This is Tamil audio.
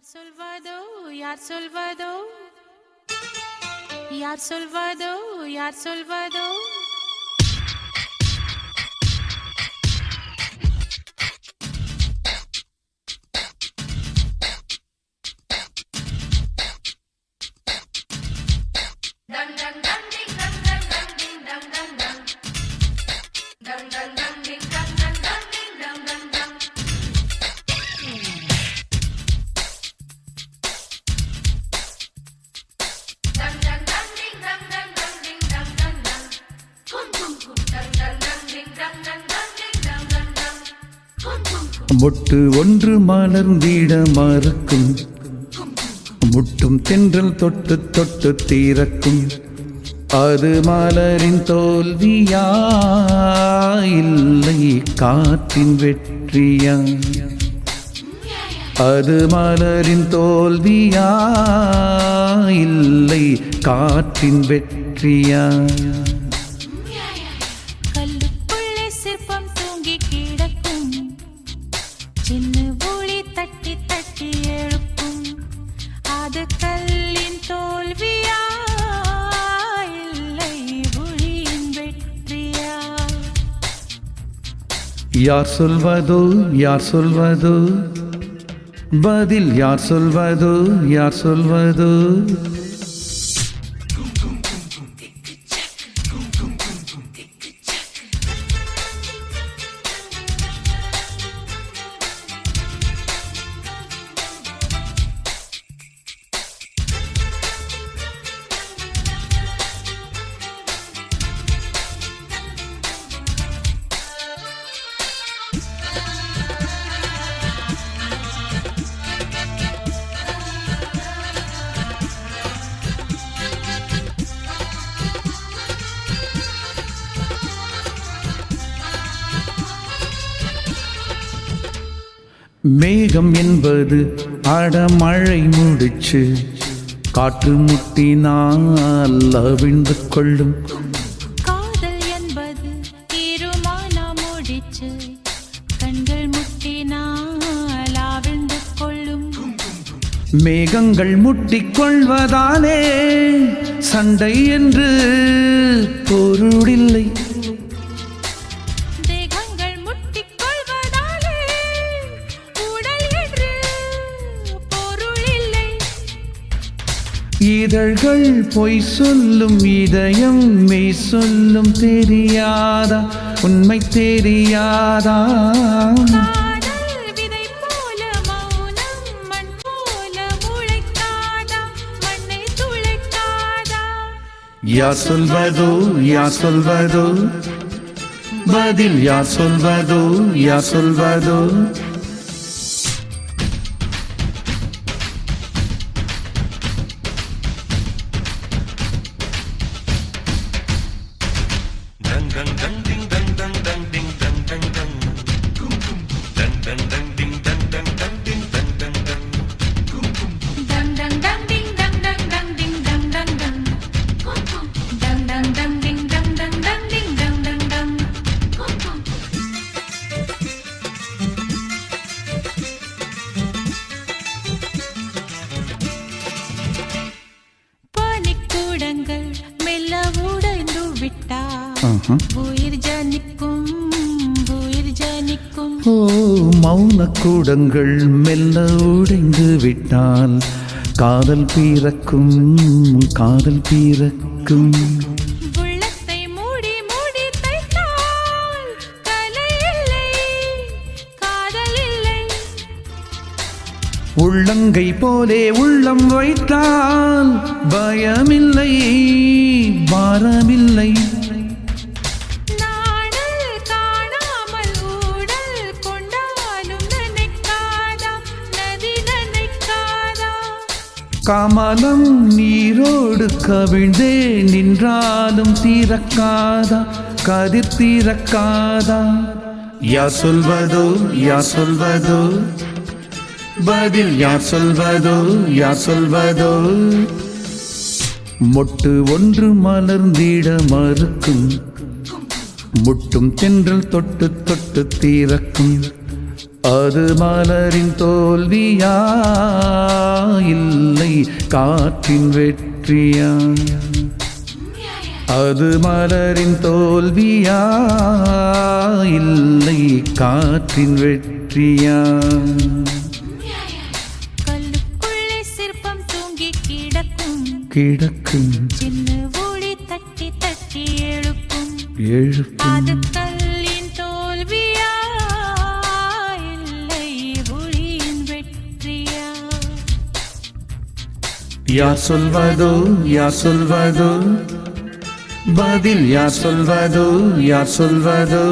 யார் சொல்வதோ யார் சொல்வதோ யார் சொல்வதோ யார் சொல்வதோ மொட்டு ஒன்று மலர்ந்திட மறுக்கும், முட்டும் தென்றல் தொட்டு தொட்டு தீரக்கும். அது மலரின் தோல்வியா இல்லை காற்றின் வெற்றியா? அது மலரின் தோல்வியா இல்லை காற்றின் வெற்றியா? கல்லுக்குள்ளே சிற்பம் தூங்கி கிடக்கும், சின்ன ஒளி தட்டி தட்டி எழுப்பும். அது கல்லின் தோல்வியா இல்லை ஒளியின் வெற்றியா? யார் சொல்வதோ யார் சொல்வதோ பதில் யார் சொல்வதோ யார் சொல்வதோ? மேகம் என்பது அடமழை முடிச்சு, காற்று முட்டினால் அவிழ்ந்து கொள்ளும். காதல் என்பது தீருமான முடிச்சு, கண்கள் முட்டினால் அவிழ்ந்து கொள்ளும். மேகங்கள் முட்டிக்கொள்வதாலே சண்டை என்று பொருளில்லை. இதழ்கள் பொய் சொல்லும், இதயம் மெய் சொல்லும். தெரியாதா உண்மை தெரியாதா? விதை போல மௌனம் மண் போல முளைக்காதா, மண்ணை துளைக்காதா? யார் சொல்வதோ யார் சொல்வதோ பதில் யார் சொல்வதோ யார் சொல்வதோ? பனிக்கூடங்கள் மெல்ல உடைந்து விட்டால் உயிர் ஜனிக்கும், உயிர் ஜனிக்கும். ஓ, மௌன கூடங்கள் மெல்ல உடைந்து விட்டால் காதல் பிறக்கும், காதல் பிறக்கும். உள்ளத்தை மூடி மூடி தைத்தால் கலை இல்லை, காதல் இல்லை. உள்ளங்கை போலே உள்ளம் வைத்தால் பயமில்லை, பாரமில்லை. நாடல் காணாமல் ஊடல் கொண்டாலும் நினைக்காதா, நதி நினைக்காதா? கமலம் நீரோடு கவிழ்ந்தே நின்றாலும் தீரக்காதா, கதிர் தீரக்காதா? யார் சொல்வதோ யார் சொல்வதோ பதில் யார் சொல்வதோ யார் சொல்வதோ? மொட்டு ஒன்று மலர்ந்திட மறுக்கும், முட்டும் தென்றல் தொட்டு தொட்டு தீரக்கும். அது மலரின் தோல்வியா காற்றின் வெற்றியா? அது மலரின் தோல்வியா? இல்லை காற்றின் வெற்றியா? கல்லுக்குள்ளே சிற்பம் தூங்கி கிடக்கும் கிடக்கும் சின்ன ஒளி தட்டி தட்டி எழுப்பும் எழுப்பும் அது கல்லின் தோல்வியா? இல்லை ஒளியின் வெற்றியா? யார் சொல்வதோ யார் சொல்வதோ பதில் யார் சொல்வதோ யார் சொல்வதோ